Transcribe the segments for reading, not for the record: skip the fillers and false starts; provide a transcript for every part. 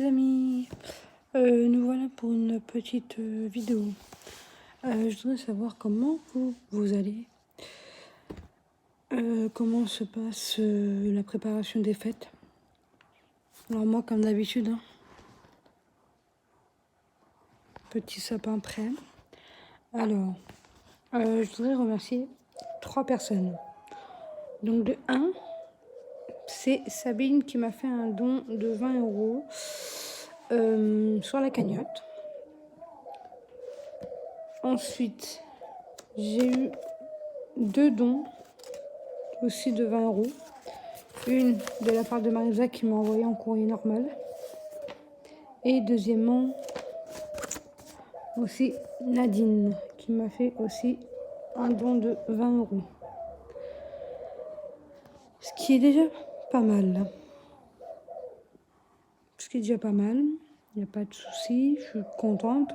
amis, nous voilà pour une petite vidéo. Je voudrais savoir comment vous allez, comment se passe la préparation des fêtes. Alors moi, comme d'habitude, hein, petit sapin prêt. Alors, je voudrais remercier 3 personnes. Donc de 1, c'est Sabine qui m'a fait un don de 20 € sur la cagnotte. Ensuite, j'ai eu 2 dons aussi de 20 €. Une de la part de Marisa qui m'a envoyé en courrier normal. Et deuxièmement, aussi Nadine qui m'a fait aussi un don de 20 €. Ce qui est déjà pas mal. Ce qui est déjà pas mal. Il n'y a pas de souci, je suis contente.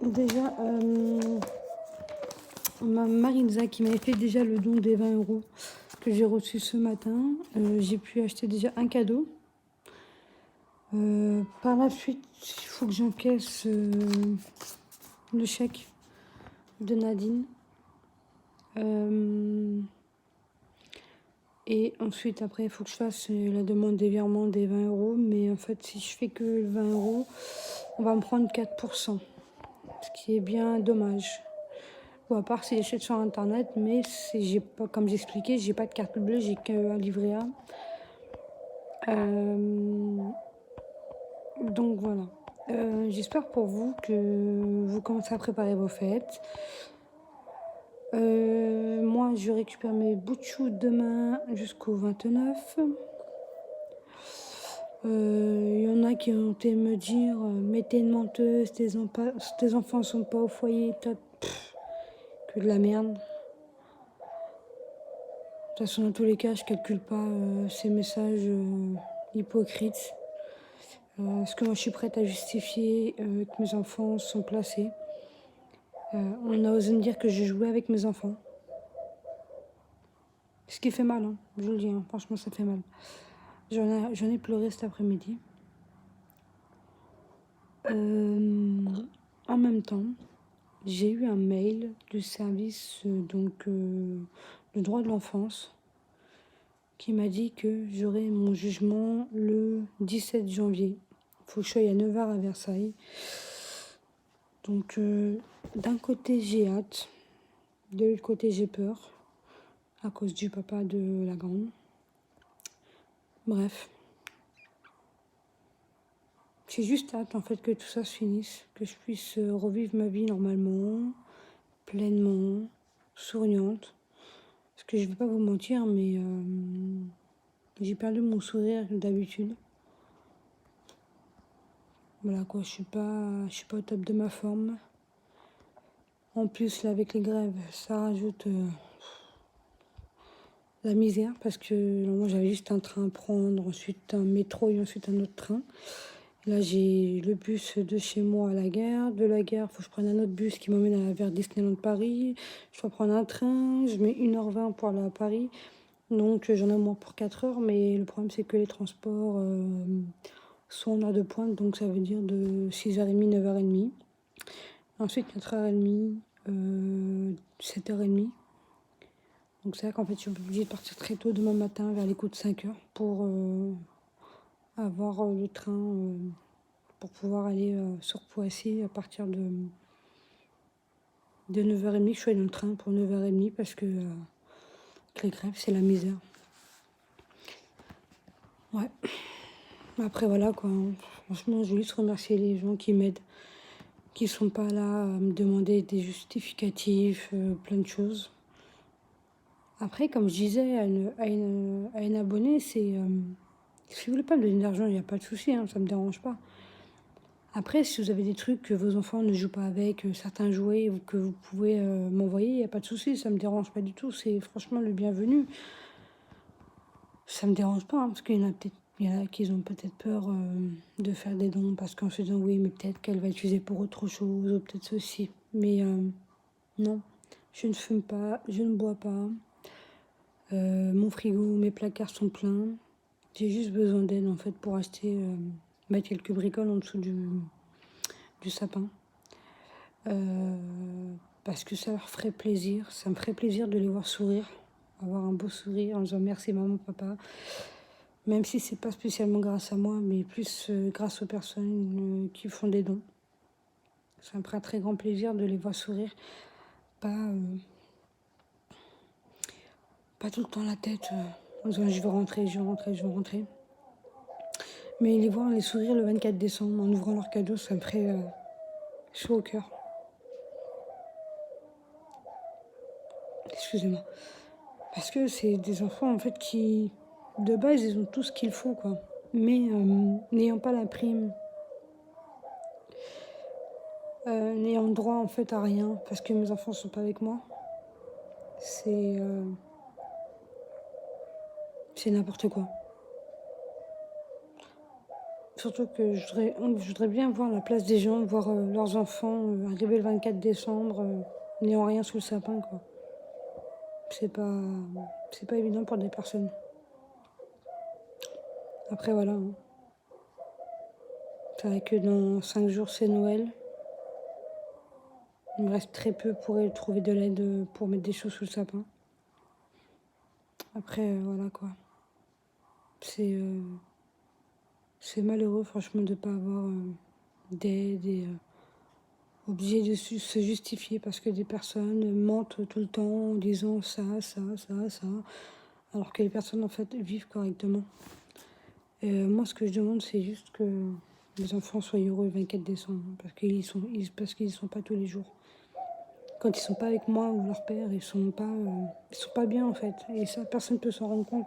Déjà, Marisa qui m'avait fait déjà le don des 20 € que j'ai reçu ce matin. J'ai pu acheter déjà un cadeau. Par la suite, il faut que j'encaisse le chèque de Nadine. Et ensuite, après, il faut que je fasse la demande des virements des 20 €. Mais en fait, si je fais que 20 €, on va me prendre 4%. Ce qui est bien dommage. Bon, à part si j'achète sur Internet, mais j'ai pas, comme j'expliquais, j'ai pas de carte bleue, j'ai qu'un livret A. Donc voilà. J'espère pour vous que vous commencez à préparer vos fêtes. Moi, je récupère mes bouts de chou demain jusqu'au 29. Il y en a qui ont été me dire mais t'es une menteuse, tes enfants sont pas au foyer, que de la merde. De toute façon, dans tous les cas, je calcule pas ces messages hypocrites. Parce que moi, je suis prête à justifier que mes enfants sont placés. On a osé me dire que j'ai joué avec mes enfants. Ce qui fait mal, hein, je vous le dis, hein, franchement, ça fait mal. J'en ai pleuré cet après-midi. En même temps, j'ai eu un mail du service le droit de l'enfance qui m'a dit que j'aurais mon jugement le 17 janvier. Il faut que je sois à 9 h à Versailles. Donc, d'un côté, j'ai hâte. De l'autre côté, j'ai peur. À cause du papa de la grande. Bref. J'ai juste hâte, en fait, que tout ça se finisse. Que je puisse revivre ma vie normalement, pleinement, souriante. Parce que je ne vais pas vous mentir, mais j'ai perdu mon sourire d'habitude. Voilà quoi, je suis pas au top de ma forme. En plus, là, avec les grèves, ça rajoute la misère. Parce que moi, j'avais juste un train à prendre, ensuite un métro et ensuite un autre train. Là, j'ai le bus de chez moi à la gare. De la gare, il faut que je prenne un autre bus qui m'emmène vers Disneyland Paris. Je dois prendre un train, je mets 1 h 20 pour aller à Paris. Donc, j'en ai au moins pour 4 heures. Mais le problème, c'est que les transports sont en heure de pointe. Donc, ça veut dire de 6h30, 9h30. Ensuite, 4h30, 7h30. Donc, c'est vrai qu'en fait, je suis obligée de partir très tôt demain matin, vers les coups de 5h, pour avoir le train, pour pouvoir aller sur Poissy à partir de 9h30. Je suis dans le train pour 9h30 parce que les grèves, c'est la misère. Ouais. Après, voilà quoi. Franchement, je veux juste remercier les gens qui m'aident, qui sont pas là à me demander des justificatifs, plein de choses. Après, comme je disais à une abonnée, c'est si vous voulez pas me donner de l'argent, il n'y a pas de souci, hein, ça me dérange pas. Après, si vous avez des trucs que vos enfants ne jouent pas avec, certains jouets ou que vous pouvez m'envoyer, il n'y a pas de souci, ça me dérange pas du tout. C'est franchement le bienvenu. Ça me dérange pas, hein, parce qu'il y en a qui ont peut-être peur de faire des dons parce qu'en se disant oui, mais peut-être qu'elle va utiliser pour autre chose ou peut-être ceci. Mais non, je ne fume pas, je ne bois pas. Mon frigo, mes placards sont pleins. J'ai juste besoin d'aide en fait pour acheter, mettre quelques bricoles en dessous du sapin. Parce que ça leur ferait plaisir. Ça me ferait plaisir de les voir sourire, avoir un beau sourire en disant merci maman, papa. Même si c'est pas spécialement grâce à moi, mais plus grâce aux personnes qui font des dons. Ça me ferait un très grand plaisir de les voir sourire. Pas tout le temps la tête en disant je vais rentrer, je vais rentrer, je vais rentrer. Mais les voir les sourire le 24 décembre en ouvrant leurs cadeaux, ça me ferait chaud au cœur. Excusez-moi. Parce que c'est des enfants en fait qui, de base, ils ont tout ce qu'il faut, quoi. Mais n'ayant pas la prime, n'ayant droit en fait à rien, parce que mes enfants sont pas avec moi, c'est n'importe quoi. Surtout que je voudrais bien voir la place des gens, voir leurs enfants arriver le 24 décembre, n'ayant rien sous le sapin, quoi. C'est pas évident pour des personnes. Après, voilà. Hein. C'est vrai que dans 5 jours, c'est Noël. Il me reste très peu pour trouver de l'aide pour mettre des choses sous le sapin. Après, voilà, quoi. C'est malheureux, franchement, de ne pas avoir d'aide et obligé de se justifier parce que des personnes mentent tout le temps en disant ça, alors que les personnes, en fait, vivent correctement. Moi, ce que je demande, c'est juste que les enfants soient heureux le 24 décembre, parce qu'ils sont pas tous les jours. Quand ils sont pas avec moi ou leur père, ils sont pas bien, en fait. Et ça, personne peut s'en rendre compte,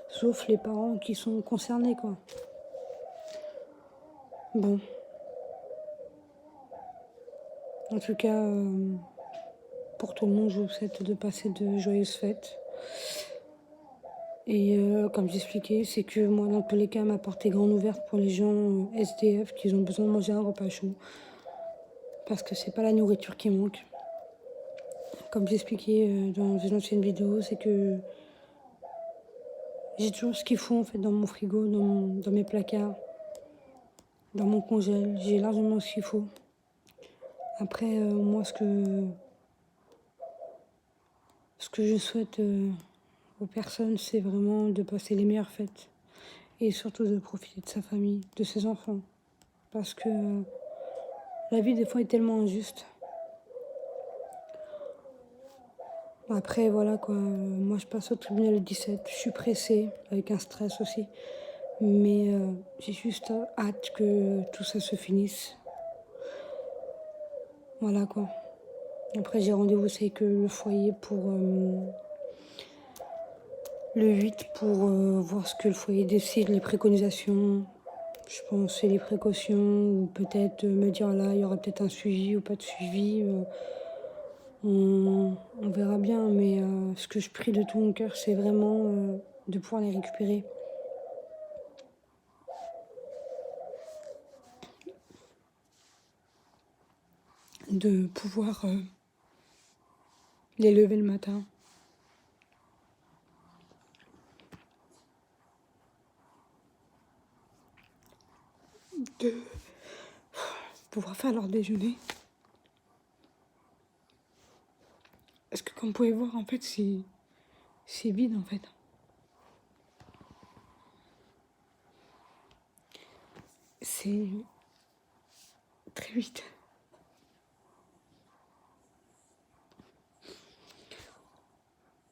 sauf les parents qui sont concernés, quoi. Bon. En tout cas, pour tout le monde, je vous souhaite de passer de joyeuses fêtes. Et comme j'expliquais, c'est que moi, dans tous les cas, ma porte est grande ouverte pour les gens SDF qui ont besoin de manger un repas chaud. Parce que c'est pas la nourriture qui manque. Comme j'expliquais dans une ancienne vidéo, c'est que j'ai toujours ce qu'il faut en fait dans mon frigo, dans mes placards, dans mon congèle. J'ai largement ce qu'il faut. Après, moi, ce que je souhaite aux personnes, c'est vraiment de passer les meilleures fêtes. Et surtout de profiter de sa famille, de ses enfants. Parce que la vie, des fois, est tellement injuste. Après, voilà quoi. Moi, je passe au tribunal le 17. Je suis pressée, avec un stress aussi. Mais j'ai juste hâte que tout ça se finisse. Voilà quoi. Après, j'ai rendez-vous avec le foyer pour le 8 pour voir ce que le foyer décide, les préconisations. Je pense c'est les précautions ou peut-être me dire là, il y aura peut-être un suivi ou pas de suivi. On verra bien, mais ce que je prie de tout mon cœur, c'est vraiment de pouvoir les récupérer. De pouvoir les lever le matin. De pouvoir faire leur déjeuner. Parce que comme vous pouvez voir, en fait, c'est vide, en fait. C'est très vite.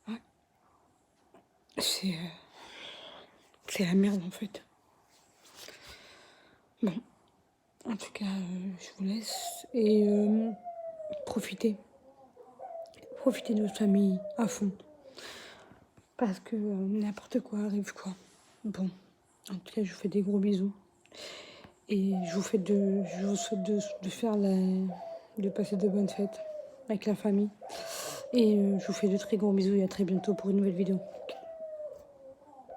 Ouais. C'est la merde, en fait. Bon, en tout cas, je vous laisse et profitez. Profitez de votre famille à fond. Parce que n'importe quoi arrive, quoi. Bon, en tout cas, je vous fais des gros bisous. Et je vous souhaite de passer de bonnes fêtes avec la famille. Et je vous fais de très gros bisous et à très bientôt pour une nouvelle vidéo.